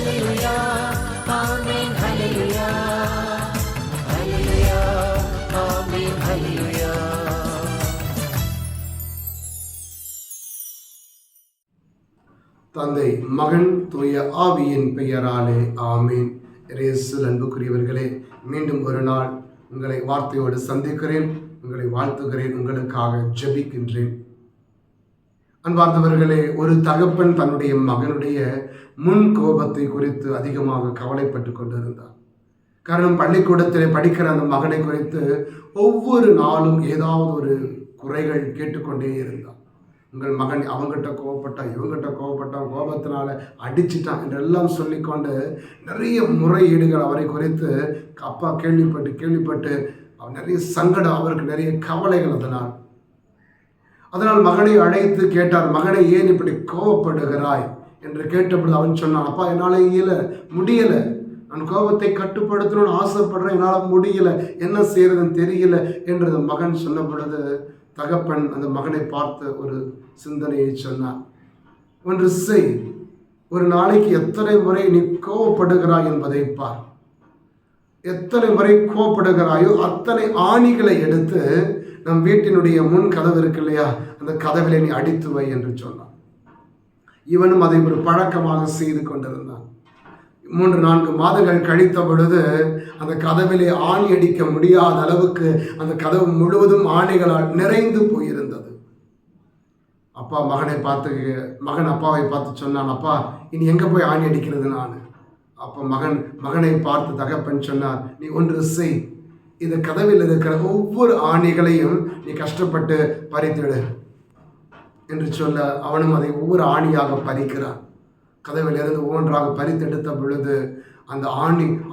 ஹல்லேலூயா ஆமென் ஹல்லேலூயா ஹல்லேலூயா ஆமென் ஹல்லேலூயா. தந்தை, மகன், தூய ஆவியின் பெயராலே ஆமீன். இயேசுவில் அன்புக்குரியவர்களே, மீண்டும் ஒரு நாள் உங்களை வார்த்தையோடு சந்திக்கிறேன். உங்களை வாழ்த்துகிறேன், உங்களுக்காக ஜெபிக்கின்றேன். அன்பார்ந்தவர்களே, ஒரு தகப்பன் தன்னுடைய மகனுடைய முன் கோபத்தை குறித்து அதிகமாக கவலைப்பட்டு கொண்டிருந்தார். காரணம், பள்ளிக்கூடத்திலே படிக்கிற அந்த மகனை குறித்து ஒவ்வொரு நாளும் ஏதாவது ஒரு குறைகள் கேட்டுக்கொண்டே இருந்தார். உங்கள் மகன் அவங்ககிட்ட கோவப்பட்டான், இவங்ககிட்ட கோவப்பட்டான், கோபத்தினால அடிச்சிட்டான் என்றெல்லாம் சொல்லிக்கொண்டு நிறைய முறையீடுகள் அவரை குறித்து அப்பா கேள்விப்பட்டு அவர் நிறைய சங்கடம், அவருக்கு நிறைய கவலைகள். அதனால் மகனை அழைத்து கேட்டார், மகனை ஏன் இப்படி கோபப்படுகிறாய் என்று கேட்டபொழுது அவன் சொன்னான், அப்பா என்னால் முடியலை, நான் கோபத்தை கட்டுப்படுத்தணும்னு ஆசைப்படுறேன், என்னால் முடியலை, என்ன செய்யறதுன்னு தெரியல என்று மகன் சொன்ன பொழுது தகப்பன் அந்த மகனை பார்த்து ஒரு சிந்தனையை சொன்னார். ஒன்று செய், ஒரு நாளைக்கு எத்தனை முறை நீ கோபப்படுகிறாய் என்பதை பார். எத்தனை முறை கோபப்படுகிறாயோ அத்தனை ஆணிகளை எடுத்து நம் வீட்டினுடைய முன் கதவு இருக்கு இல்லையா, அந்த கதவிலே நீ அடித்து வை என்று சொன்னான். இவனும் அதை ஒரு பழக்கமாக செய்து கொண்டிருந்தான். 3-4 மாதங்கள் கழித்த பொழுது அந்த கதவிலே ஆணி அடிக்க முடியாத அளவுக்கு அந்த கதவு முழுவதும் ஆணிகளால் நிறைந்து போயிருந்தது. மகன் அப்பாவை பார்த்து சொன்னான், அப்பா இனி எங்க போய் ஆணி அடிக்கிறது நான்? அப்போ மகனை பார்த்து தகப்பன் சொன்னார், நீ ஒன்று செய், இந்த கதவில் இருக்கிற ஒவ்வொரு ஆணிகளையும் நீ கஷ்டப்பட்டு பறித்திடு என்று சொல்ல அவனும் அதை ஒவ்வொரு ஆணியாக பறிக்கிறான். கதவிலிருந்து ஒவ்வொன்றாக பறித்தெடுத்த பொழுது அந்த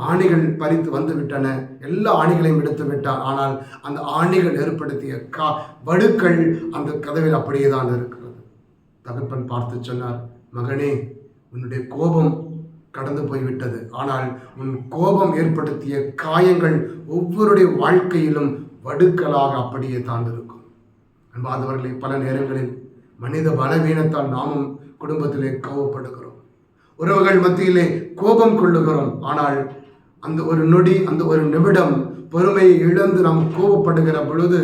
ஆணிகள் பறித்து வந்து விட்டன. எல்லா ஆணிகளையும் எடுத்து விட்டான். ஆனால் அந்த ஆணிகள் ஏற்படுத்திய வடுக்கள் அந்த கதவில் அப்படியே தான் இருக்கிறது. தகப்பன் பார்த்து சொன்னார், மகனே, உன்னுடைய கோபம் கடந்து போய்விட்டது. ஆனால் உன் கோபம் ஏற்படுத்திய காயங்கள் ஒவ்வொருடைய வாழ்க்கையிலும் வடுக்களாக அப்படியே தான் இருக்கும். அன்பார்ந்தவர்களே, பல நேரங்களில் மனித பலவீனத்தால் நாமும் குடும்பத்திலே கோபப்படுகிறோம், உறவுகள் மத்தியிலே கோபம் கொள்ளுகிறோம். ஆனால் அந்த ஒரு நொடி, அந்த ஒரு நிமிடம் பொறுமையை இழந்து நாம் கோபப்படுகிற பொழுது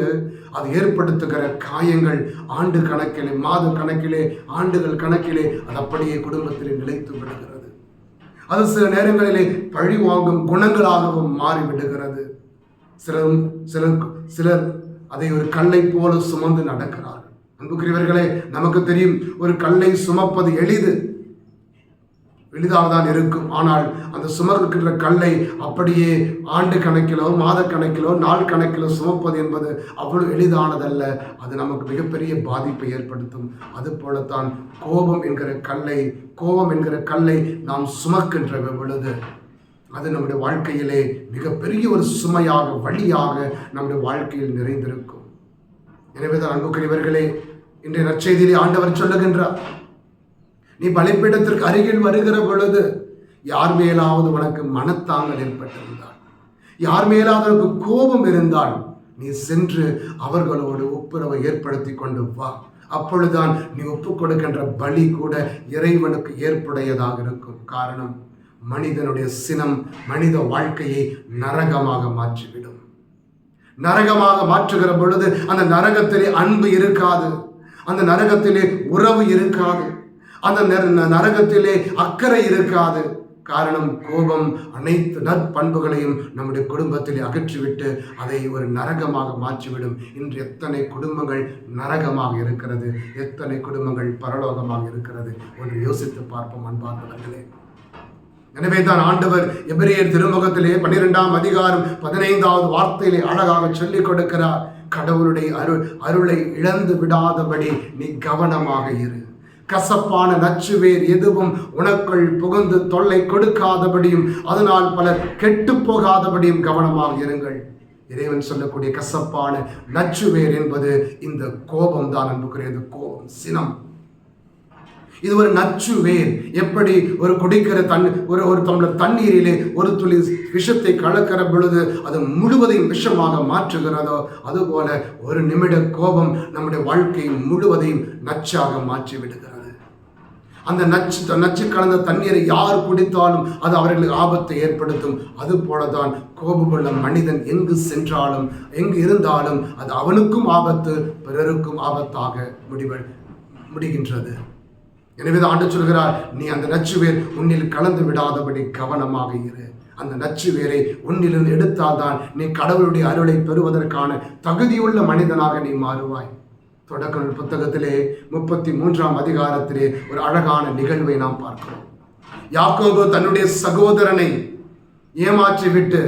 அது ஏற்படுத்துகிற காயங்கள் ஆண்டு கணக்கிலே, மாத கணக்கிலே, ஆண்டுகள் கணக்கிலே அது அப்படியே குடும்பத்திலே நிலைத்து விடுகிறது. அது சில நேரங்களிலே பழி வாங்கும் குணங்களாகவும் மாறிவிடுகிறது. சிலர் அதை ஒரு கல்லை போல சுமந்து நடக்கிறார்கள். அன்புக்குரியவர்களே, நமக்கு தெரியும், ஒரு கல்லை சுமப்பது எளிதாக தான் இருக்கும். ஆனால் அந்த சுமக்கின்ற கல்லை அப்படியே ஆண்டு கணக்கிலோ, மாத கணக்கிலோ, நாள் கணக்கிலோ சுமப்பது என்பது அவ்வளவு எளிதானதல்ல. அது நமக்கு மிகப்பெரிய பாதிப்பை ஏற்படுத்தும். அது போலத்தான் கோபம் என்கிற கல்லை நாம் சுமக்கின்ற பொழுது அது நம்முடைய வாழ்க்கையிலே மிகப்பெரிய ஒரு சுமையாக, வழியாக நம்முடைய வாழ்க்கையில் நிறைந்திருக்கும். எனவேதான் அன்புக்குரியவர்களே, இன்றைய நற்செய்தியிலே ஆண்டவர் சொல்லுகின்றார், நீ பலிபீடத்திற்கு அருகில் வருகிற பொழுது யார் மேலாவது உனக்கு மனத்தாங்கல் ஏற்பட்டிருந்தால், யார் மேலாவது உனக்கு கோபம் இருந்தால், நீ சென்று அவர்களோடு ஒப்புரவை ஏற்படுத்தி கொண்டு வா. அப்பொழுதுதான் நீ ஒப்புக் கொடுக்கின்ற பலி கூட இறைவனுக்கு ஏற்புடையதாக இருக்கும். காரணம், மனிதனுடைய சினம் மனித வாழ்க்கையை நரகமாக மாற்றிவிடும். நரகமாக மாற்றுகிற பொழுது அந்த நரகத்திலே அன்பு இருக்காது, அந்த நரகத்திலே உறவு இருக்காது, அந்த நரகத்திலே அக்கறை இருக்காது. காரணம், கோபம் அனைத்து நற்பண்புகளையும் நம்முடைய குடும்பத்திலே அகற்றிவிட்டு அதை ஒரு நரகமாக மாற்றிவிடும். இன்று எத்தனை குடும்பங்கள் நரகமாக இருக்கிறது, எத்தனை குடும்பங்கள் பரலோகமாக இருக்கிறது என்று யோசித்து பார்ப்போம் அன்பார்ந்தவர்களே. எனவே தான் ஆண்டவர் எபிரேயர் திருமுகத்திலே 12ஆம் அதிகாரம் 15வது வார்த்தையிலே அழகாக சொல்லிக் கொடுக்கிறார், கடவுளுடைய அருளை இழந்து விடாதபடி நீ கவனமாக இரு. கசப்பான நச்சுவேர் எதுவும் உனக்குள் புகுந்து தொல்லை கொடுக்காதபடியும் அதனால் பலர் கெட்டு போகாதபடியும் கவனமாக இருங்கள். இறைவன் சொல்லக்கூடிய கசப்பான நச்சுவேர் என்பது இந்த கோபம் தான் அன்புக்குரிய கோபம், சினம். இது ஒரு நச்சு வேர். எப்படி ஒரு குடிக்கிற ஒரு டம்ளர் தண்ணீரிலே ஒரு துளி விஷத்தை கலக்கிற பொழுது அது முழுவதையும் விஷமாக மாற்றுகிறதோ, அதுபோல ஒரு நிமிட கோபம் நம்முடைய வாழ்க்கையை முழுவதையும் நச்சாக மாற்றி விடுகிறது. அந்த நச்சு கலந்த தண்ணீரை யார் குடித்தாலும் அது அவர்களுக்கு ஆபத்தை ஏற்படுத்தும். அது போலதான் கோபமுள்ள மனிதன் எங்கு சென்றாலும் எங்கு இருந்தாலும் அது அவனுக்கும் ஆபத்து, பிறருக்கும் ஆபத்தாக முடிகின்றது. எனவே ஆண்டவர் சொல்கிறார், நீ அந்த நச்சுவேர் உன்னில் கலந்து விடாதபடி கவனமாக இரு. அந்த நச்சுவேரை உன்னிலிருந்து எடுத்தால்தான் நீ கடவுளுடைய அருளை பெறுவதற்கான தகுதியுள்ள மனிதனாக நீ மாறுவாய். தொடக்க நூல் புத்தகத்திலே 33ஆம் அதிகாரத்திலே ஒரு அழகான நிகழ்வை நாம் பார்க்கிறோம். யாக்கோபு தன்னுடைய சகோதரனை ஏமாற்றிவிட்டு,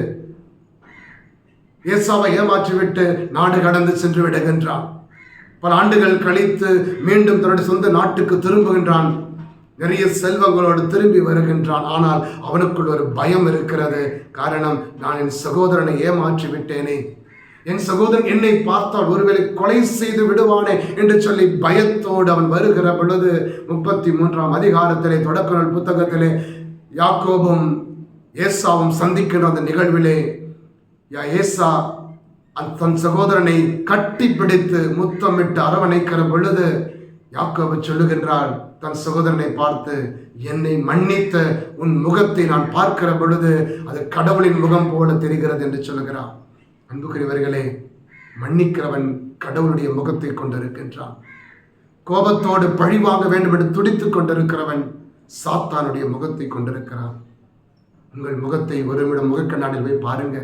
ஏசாவை ஏமாற்றிவிட்டு நாடு கடந்து சென்று விடுகின்றான். பல ஆண்டுகள் கழித்து மீண்டும் தன்னுடைய சொந்த நாட்டுக்கு திரும்புகின்றான். நிறைய செல்வங்களோடு திரும்பி வருகின்றான். ஆனால் அவனுக்குள் ஒரு பயம் இருக்கிறது. காரணம், நான் என் சகோதரனை ஏமாற்றி விட்டேனே, என் சகோதரன் என்னை பார்த்தால் ஒருவேளை கொலை செய்து விடுவானே என்று சொல்லி பயத்தோடு அவன் வருகிற பொழுது 33ஆம் அதிகாரத்திலே தொடக்க நூல் புத்தகத்திலே யாக்கோபும் ஏசாவும் சந்திக்கின்ற அந்த நிகழ்விலே ஏசா தன் சகோதரனை கட்டி பிடித்து முத்தமிட்டு அரவணைக்கிற பொழுது யாக்கோபு சொல்லுகின்றார் தன் சகோதரனை பார்த்து, என்னை மன்னித்த உன் முகத்தை நான் பார்க்கிற பொழுது அது கடவுளின் முகம் போல தெரிகிறது என்று சொல்லுகிறான். அன்புக்குரியவர்களே, மன்னிக்கிறவன் கடவுளுடைய முகத்தை கொண்டிருக்கின்றான். கோபத்தோடு பழி வாங்க வேண்டும் என்று துடித்துக் கொண்டிருக்கிறவன் சாத்தானுடைய முகத்தை கொண்டிருக்கிறான். உங்கள் முகத்தை ஒரு நிமிடம் முகக்கண்ணாடியில் போய் பாருங்க.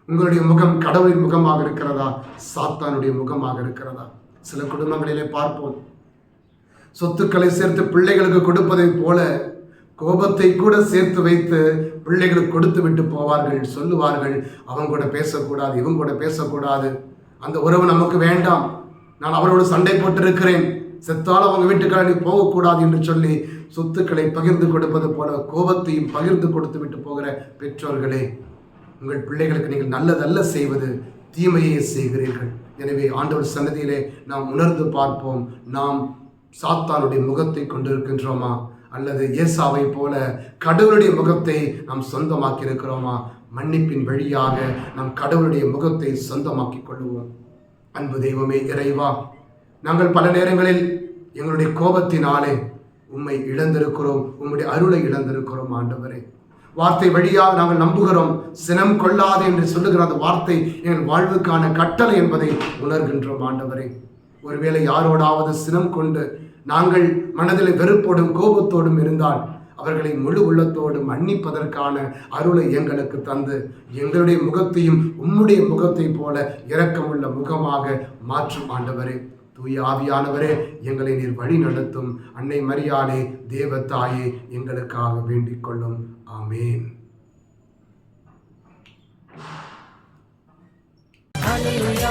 உங்களுடைய முகம் கடவுளின் முகமாக இருக்கிறதா, சாத்தானுடைய முகமாக இருக்கிறதா? சில குடும்பங்களிலே பார்ப்போம், சொத்துக்களை சேர்த்து பிள்ளைகளுக்கு கொடுப்பதை போல கோபத்தை கூட சேர்த்து வைத்து பிள்ளைகளுக்கு கொடுத்து விட்டு போவார்கள். சொல்லுவார்கள், அவன் கூட பேசக்கூடாது, இவன் கூட பேசக்கூடாது, அந்த உறவு நமக்கு வேண்டாம், நான் அவரோடு சண்டை போட்டிருக்கிறேன், செத்தாலும் அவங்க வீட்டுக்கார நீ போகக்கூடாது என்று சொல்லி சொத்துக்களை பகிர்ந்து கொடுப்பது போல கோபத்தையும் பகிர்ந்து கொடுத்து விட்டு போகிற பெற்றோர்களே, உங்கள் பிள்ளைகளுக்கு நீங்கள் நல்லதல்ல செய்வது, தீமையை செய்கிறீர்கள். எனவே ஆண்டவர் சன்னதியிலே நாம் உணர்ந்து பார்ப்போம், நாம் சாத்தானுடைய முகத்தை கொண்டிருக்கின்றோமா, அல்லது ஏசாவை போல கடவுளுடைய முகத்தை நாம் சொந்தமாக்கி இருக்கிறோமா? மன்னிப்பின் வழியாக நாம் கடவுளுடைய முகத்தை சொந்தமாக்கி கொள்ளுவோம். அன்பு தெய்வமே, இறைவா, நாங்கள் பல நேரங்களில் எங்களுடைய கோபத்தினாலே உம்மை இழந்திருக்கிறோம், உம்முடைய அருளை இழந்திருக்கிறோம். ஆண்டவரே, வார்த்தை வழியாக நாங்கள் நம்புகிறோம், சினம் கொள்ளாது என்று சொல்லுகிற அந்த வார்த்தை எங்கள் வாழ்வுக்கான கட்டளை என்பதை உணர்கின்றோம். ஆண்டவரே, ஒருவேளை யாரோடாவது சினம் கொண்டு நாங்கள் மனதில் வெறுப்போடும் கோபத்தோடும் இருந்தால் அவர்களை முழு உள்ளத்தோடு மன்னிப்பதற்கான அருளை எங்களுக்கு தந்து எங்களுடைய முகத்தையும் உம்முடைய முகத்தை போல இரக்கமுள்ள முகமாக மாற்றும். ஆண்டவரே, தூய ஆவியானவரே, எங்களை நீர் வழி நடத்தும். அன்னை மரியாளே, தேவத்தாயே, எங்களுக்காக வேண்டிக் கொள்ளும். ஆமேன். Hallelujah.